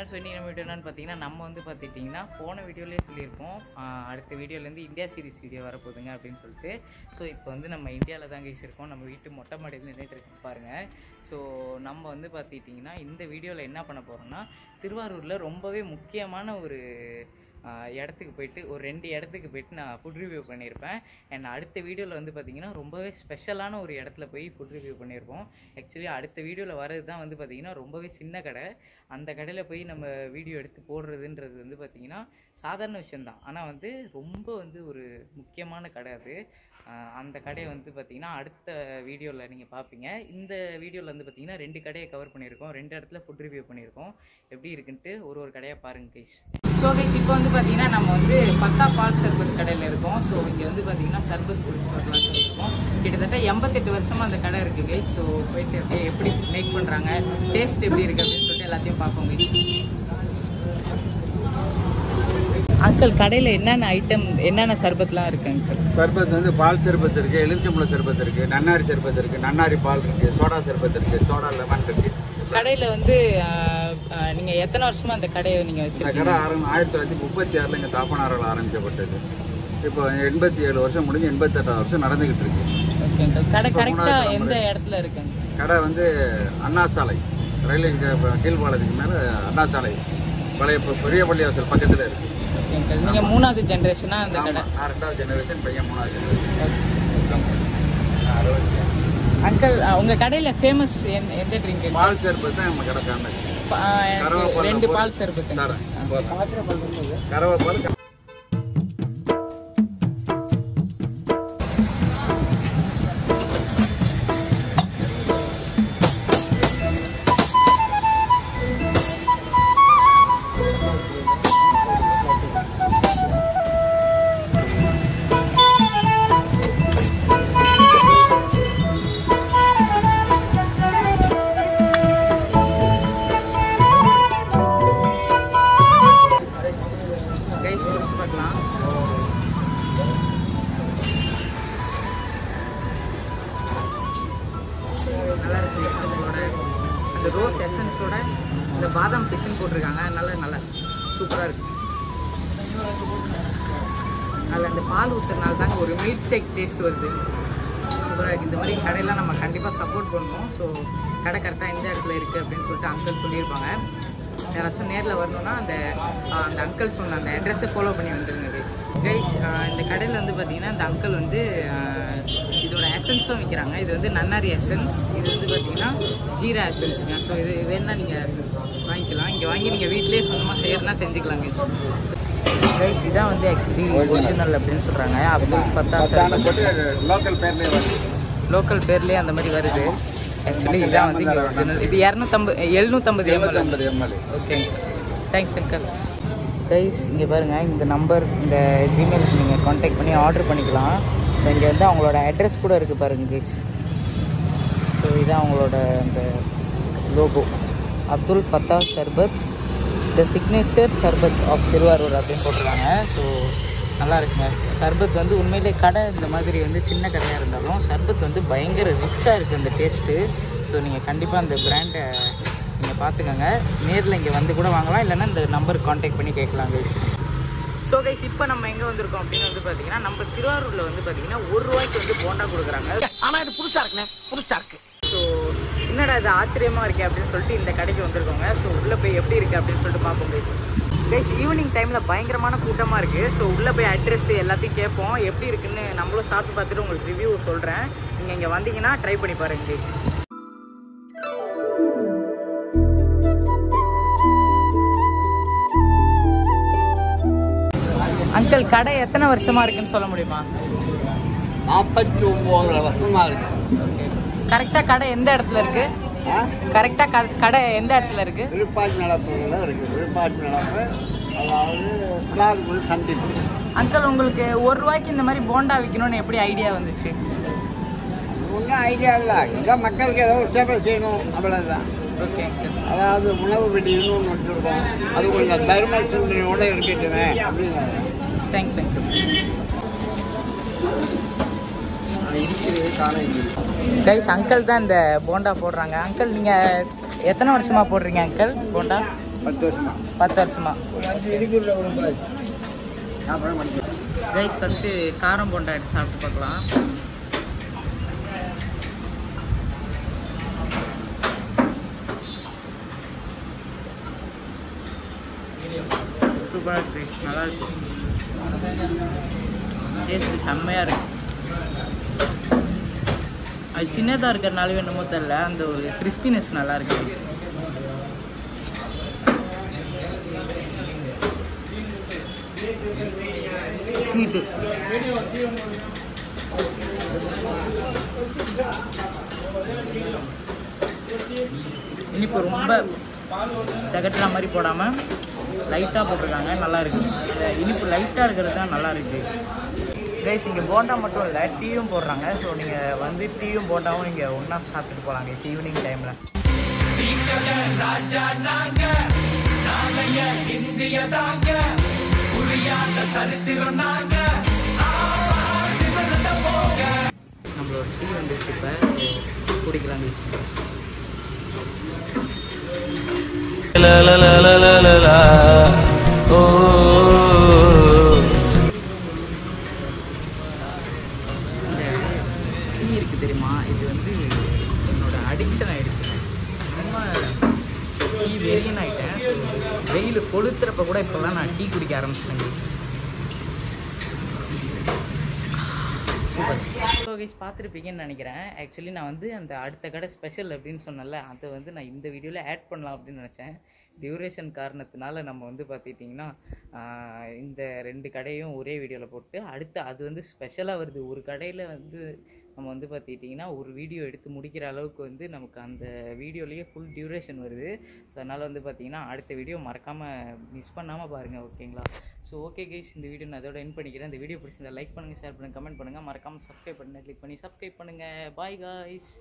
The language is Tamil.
சேனல். ஸோ இன்றைக்கி நம்ம வீடியோ என்னென்னு பார்த்தீங்கன்னா, நம்ம வந்து பார்த்துட்டிங்கன்னா போன வீடியோலேயே சொல்லியிருப்போம் அடுத்த வீடியோலேருந்து இந்தியா சீரிஸ் வீடியோ வரப்போகுதுங்க அப்படின்னு சொல்லிட்டு. ஸோ இப்போ வந்து நம்ம இந்தியாவில் தான் இருக்கோம். நம்ம வீட்டு மொட்டை மாடியில் நின்றுட்டு இருக்கோம் பாருங்கள். ஸோ நம்ம வந்து பார்த்துட்டிங்கன்னா இந்த வீடியோவில் என்ன பண்ண போகிறோம்னா, திருவாரூரில் ரொம்பவே முக்கியமான ஒரு இடத்துக்கு போயிட்டு ஒரு 2 இடத்துக்கு போயிட்டு நான் ஃபுட் ரிவ்யூ பண்ணியிருப்பேன். அண்ட் அடுத்த வீடியோவில் வந்து பார்த்திங்கன்னா ரொம்பவே ஸ்பெஷலான ஒரு இடத்துல போய் ஃபுட் ரிவ்யூ பண்ணியிருப்போம். ஆக்சுவலி அடுத்த வீடியோவில் வரது தான் வந்து பார்த்திங்கன்னா ரொம்பவே சின்ன கடை. அந்த கடையில் போய் நம்ம வீடியோ எடுத்து போடுறதுன்றது வந்து பார்த்திங்கன்னா சாதாரண விஷயந்தான். ஆனால் வந்து ரொம்ப வந்து ஒரு முக்கியமான கடை அது. அந்த கடையை வந்து பார்த்திங்கன்னா அடுத்த வீடியோவில் நீங்கள் பார்ப்பீங்க. இந்த வீடியோவில் வந்து பார்த்திங்கன்னா 2 கடையை கவர் பண்ணியிருக்கோம். 2 இடத்துல ஃபுட் ரிவ்யூ பண்ணியிருக்கோம். எப்படி இருக்குன்ட்டு ஒரு கடையாக பாருங்கள் கைஸ். ஸோ கைஸ் இப்போ வந்து பார்த்திங்கன்னா நம்ம வந்து பத்தா பால் சர்பத் கடையில் இருக்கோம். ஸோ இங்கே வந்து பார்த்திங்கன்னா சர்பத் குடிச்சு பார்க்கலாம்னு சொல்லியிருக்கோம். கிட்டத்தட்ட 88 வருஷமாக அந்த கடை இருக்குது கைஸ். ஸோ போயிட்டு அப்படியே எப்படி மேக் பண்ணுறாங்க, டேஸ்ட் எப்படி இருக்குது அப்படின்னு சொல்லிட்டு எல்லாத்தையும் பார்ப்போம் கைஸ். அங்கிள் கடையில் என்னென்ன ஐட்டம், என்னென்ன சர்பத்லாம் இருக்குது அங்கிள்? சர்பத் வந்து பால் சர்பத் இருக்குது, எலுமிச்சம்பழம் சர்பத் இருக்குது, நன்னாரி சர்பத் இருக்குது, நன்னாரி பால் இருக்குது, சோடா சர்பத் இருக்குது, சோடா லெமன் இருக்குது. கடையில் வந்து நீங்கள் எத்தனை வருஷமாக அந்த கடையை நீங்கள் வச்சுருக்கீங்க? கடை 1936 இங்கே தாப்பனாரில் ஆரம்பிக்கப்பட்டது. இப்போ 87 வருஷம் முடிஞ்சு 88 வருஷம் நடந்துக்கிட்டு இருக்கு. Okay uncle. கடை கரெக்டாக எந்த இடத்துல இருக்குங்க? கடை வந்து அண்ணா சாலை, ரயில்வே கீழ்பாலத்துக்கு மேலே அண்ணா சாலை, பழைய பெரிய பள்ளிவாசல் பக்கத்தில் இருக்குது. Okay uncle. நீங்கள் 3வது ஜென்ரேஷனா அந்த கடை? 2வது ஜெனரேஷன், பையன் 3வது ஜெனரேஷன். அங்கிள் உங்கள் கடையில் ஃபேமஸ் எந்த ட்ரிங்க்? பால் சர்பத் தான் நம்ம கடை ஃபேமஸ். 2 பால் சர்பத். கறவை பால். நல்லா இருக்குது. அவங்களோட அந்த ரோஸ் எசன்ஸோட இந்த பாதாம் பிசின் போட்டிருக்காங்க. நல்லா சூப்பராக இருக்குது. அதில் அந்த பால் ஊற்றுறதுனால தாங்க ஒரு மில்க் ஷேக் டேஸ்ட் வருது. சூப்பராக இருக்குது. இந்த மாதிரி கடையெல்லாம் நம்ம கண்டிப்பாக சப்போர்ட் பண்ணணும். ஸோ கடை கரெக்டாக எந்த இடத்துல இருக்குது அப்படின்னு சொல்லிட்டு அங்கிள் சொல்லியிருப்பாங்க. யாராச்சும் நேரில் வரணுன்னா அந்த அங்கிள் சொன்ன அந்த அட்ரெஸை ஃபாலோ பண்ணி வந்துடுங்க கைஸ். இந்த கடையில் வந்து பார்த்திங்கன்னா இந்த அங்கிள் வந்து இதோட எசன்ஸும் விற்கிறாங்க. இது வந்து நன்னாரி எசன்ஸ், இது வந்து பார்த்திங்கன்னா ஜீரா எசன்ஸுங்க. ஸோ இது வேணால் நீங்கள் வாங்கிக்கலாம். இங்கே வாங்கி நீங்கள் வீட்டிலே சொந்தமாக செய்யறதுனா செஞ்சுக்கலாம் கைஸ். கைஸ் இதான் வந்து ஆக்சுவலி ஒரிஜினல் அப்படின்னு சொல்கிறாங்க. அப்துல் ஃபத்தா லோக்கல் பேர்லேயே அந்த மாதிரி வருது. ஆக்சுவலி இதான் வந்து இங்கே ஒரிஜினல். இது 750 ml. Okay thanks uncle. Guys இங்கே பாருங்கள், இந்த நம்பர், இந்த ஜிமெயிலுக்கு நீங்கள் கான்டாக்ட் பண்ணி ஆர்டர் பண்ணிக்கலாம். ஸோ இங்கே வந்து அவங்களோட அட்ரஸ் கூட இருக்குது பாருங்கள் கைஸ். ஸோ இதான் அவங்களோட அந்த லோகோ, அப்துல் ஃபத்தா சர்பத், த சிக்னேச்சர் சர்பத் ஆஃப் திருவாரூர் அப்படின்னு போட்டிருக்காங்க. ஸோ நல்லா இருக்குங்க. சர்பத் வந்து உண்மையிலே கடை இந்த மாதிரி வந்து சின்ன கடையாக இருந்தாலும் சர்பத் வந்து பயங்கர ரிச்சாக இருக்குது அந்த டேஸ்ட்டு. ஸோ நீங்கள் கண்டிப்பாக அந்த பிராண்டை நீங்கள் பார்த்துக்கோங்க. நேரில் இங்கே வந்து கூட வாங்கலாம், இல்லைன்னா இந்த நம்பருக்கு கான்டாக்ட் பண்ணி கேட்கலாம் கைஸ். ஸோ கைஸ் இப்போ நம்ம எங்கே வந்திருக்கோம் அப்படின்னு வந்து பார்த்தீங்கன்னா, நம்ம திருவாரூரில் வந்து பார்த்தீங்கன்னா 1 ரூபாய்க்கு வந்து போண்டா கொடுக்குறாங்க. ஆனால் இது புதுசாக இருக்கு. ஸோ என்னடா இது ஆச்சரியமாக இருக்கே அப்படின்னு சொல்லிட்டு இந்த கடைக்கு வந்திருக்கோங்க. ஸோ உள்ளே போய் எப்படி இருக்குது அப்படின்னு சொல்லிட்டு பார்ப்போம் கைஸ். ஈவினிங் டைமில் பயங்கரமான கூட்டமாக இருக்குது. ஸோ உள்ளே போய் அட்ரெஸ் எல்லாத்தையும் கேட்போம். எப்படி இருக்குன்னு நம்மளும் சாப்பிட்டு பார்த்துட்டு உங்களுக்கு ரிவ்யூ சொல்கிறேன். நீங்கள் இங்கே வந்தீங்கன்னா ட்ரை பண்ணி பாருங்க கைஸ். அங்கிள் கடை எத்தனை வருஷமா இருக்குன்னு சொல்ல முடியுமா? 49 வருஷமா இருக்கு. கரெக்டா கடை எந்த இடத்துல இருக்கு? கரெக்டா கடை எந்த இடத்துல இருக்கு? விழுப்பாட்டு நடப்புல இருக்கு. விழுப்பாட்டு நடப்பு, அதாவது சந்திப்பு. அங்கிள் உங்களுக்கு 1 ரூபாய்க்கு இந்த மாதிரி போண்டா விற்கணும்னு எப்படி ஐடியா வந்துச்சு? ஒன்றும் ஐடியா இல்லை, எல்லாம் மக்களுக்கு ஏதோ ஒரு சேவை செய்யணும், அவ்வளோதான். Okay uncle. அதாவது உணவு வெடின்னு ஒன்று வச்சுருக்கோம், அது கொஞ்சம் தர்ம சிந்தனையோட இருக்கட்டுமே அப்படின்னு. Thanks uncle. கைஸ் அங்கிள் தான் இந்த போண்டா போடுறாங்க. அங்கிள் நீங்கள் எத்தனை வருஷமாக போடுறீங்க அங்கிள் போண்டா? 10 வருஷமா 10 வருஷமா. ஒரு 5 இடிக்குள்ள விடுங்க அப்புறம் பண்ணி கைஸ் ஃபஸ்ட்டு காரம் போண்டா எடுத்து சாப்பிட்டு பார்க்கலாம். சூப்பராக இருக்கு, நல்லா இருக்கு. டேஸ்ட்டு செம்மையாக இருக்கு. அது சின்னதாக இருக்கிறனால என்னமோ தெரில, அந்த ஒரு கிறிஸ்பினஸ் நல்லா இருக்கு. ஸ்வீட்டு இனிப்பு ரொம்ப தகட்டுற மாதிரி போடாமல் லைட்டாக போட்டிருக்காங்க, நல்லா இருக்குது. இந்த இனிப்பு லைட்டாக இருக்கிறது தான் நல்லா இருக்குது. கைஸ் இங்கே போண்டா மட்டும் இல்லை, டீயும் போடுறாங்க. ஸோ நீங்கள் வந்து டீயும் போண்டாவும் இங்கே ஒன்றா சாப்பிட்டுட்டு போகலாம் கைஸ் ஈவினிங் டைமில். நம்மளோட டீ வந்துச்சு, இப்போ குடிக்கலாம் கைஸ். டீ இருக்குது தெரியுமா, இது வந்து என்னோட அடிக்ஷன் ஆகிடுச்சு. ரொம்ப டீ வெறியன் ஆகிட்டேன். வெயில் கொளுத்துறப்ப கூட இப்போல்லாம் நான் டீ குடிக்க ஆரம்பிச்சிட்டேன். ஸோ கைஸ் பார்த்துருப்பீங்கன்னு நினைக்கிறேன். ஆக்சுவலி நான் வந்து அந்த அடுத்த கடை ஸ்பெஷல் அப்படின்னு சொன்னல, அதை வந்து நான் இந்த வீடியோவில் ஆட் பண்ணலாம் அப்படின்னு நினச்சேன். டியூரேஷன் காரணத்தினால நம்ம வந்து பார்த்துக்கிட்டிங்கன்னா இந்த 2 கடையும் ஒரே வீடியோவில் போட்டு அடுத்து அது வந்து ஸ்பெஷலாக வருது. ஒரு கடையில் வந்து நம்ம வந்து பார்த்துக்கிட்டிங்கன்னா ஒரு வீடியோ எடுத்து முடிக்கிற அளவுக்கு வந்து நமக்கு அந்த வீடியோலேயே ஃபுல் டியூரேஷன் வருது. ஸோ அதனால் வந்து பார்த்திங்கன்னா அடுத்த வீடியோ மறக்காமல் மிஸ் பண்ணாமல் பாருங்கள், ஓகேங்களா? ஸோ ஓகே கைஸ், இந்த வீடியோ நான் அதோட எண்ட் பண்ணிக்கிறேன். இந்த வீடியோ பிடிச்சிருந்தா லைக் பண்ணுங்கள், ஷேர் பண்ணுங்கள், கமெண்ட் பண்ணுங்கள், மறக்காமல் சப்ஸ்கிரைப் பண்ணுங்கள், கிளிக் பண்ணி சப்ஸ்கிரைப் பண்ணுங்கள். Bye guys.